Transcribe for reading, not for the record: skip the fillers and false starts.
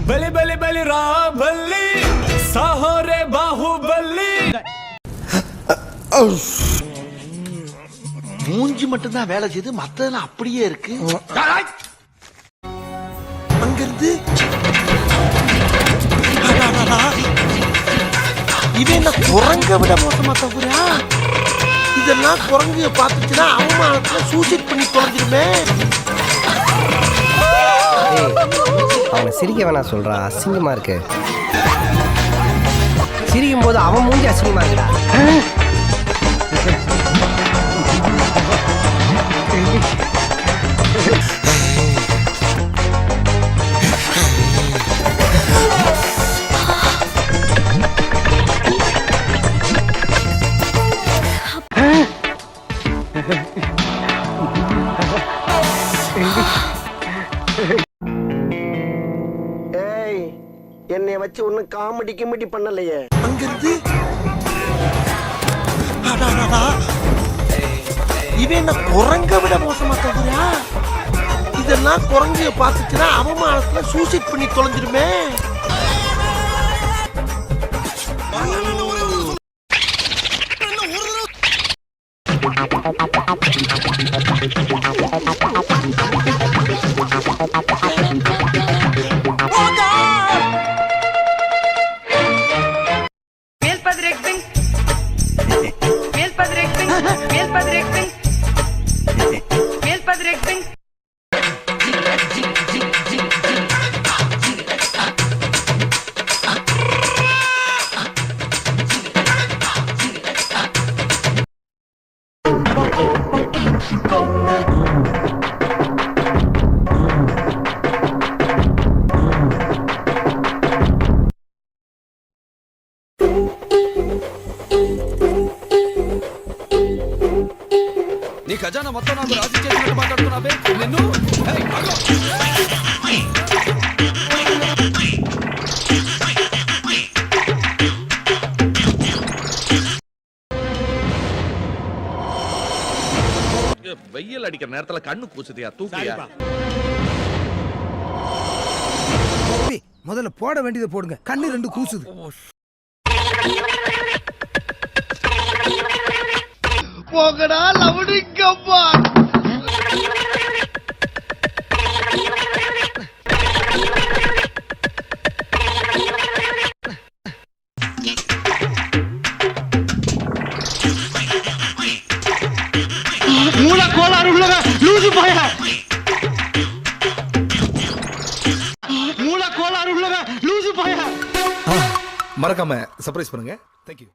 बलि बलि बलि राबली साहोरे बाहुबली மூஞ்சி மட்டும் தான் வேலை செய்து மத்ததெல்லாம் அப்படியே இருக்கு. அங்கிருந்து இவன் என்ன குரங்க விட மோசமா தகுறா? இதெல்லாம் குரங்கு பார்த்துச்சுன்னா அவமானத்துல சூசைட் பண்ணி தொலைஞ்சிருமே. அவனை சிரிக்க வேணா சொல்றா, அசிங்கமா இருக்கு. சிரிக்கும் போது அவன் மூஞ்சி அசிங்கமா இருக்குடா. என்னை வச்சு ஒன்னும் காமெடி கிமெடி பண்ணலையே. அங்கிருந்து இவன் என்ன குரங்க விட மோசமா தகுறா? இதெல்லாம் குரங்கு பார்த்துச்சுன்னா அவமானத்துல சூசைட் பண்ணி தொலைஞ்சிருமே. నీ ఖజానా మొత్తం నాకు రాసి చేసినట్టు మాట్లాడుతున్నావే నిన్ను. வெயில் அடிக்கிற நேரத்துல கண்ணு கூசுதியா, தூக்கியா? முதல்ல போட வேண்டியதை போடுங்க, கண்ணு ரெண்டு கூசுது. போகடா லவுடிங்கப்பா. மூல கோளாறு உள்ளவ லூசு பைய. மூல கோளாறு உள்ளவ லூசு பைய. மறக்காம சர்ப்ரைஸ் பண்ணுங்க. தேங்க்யூ.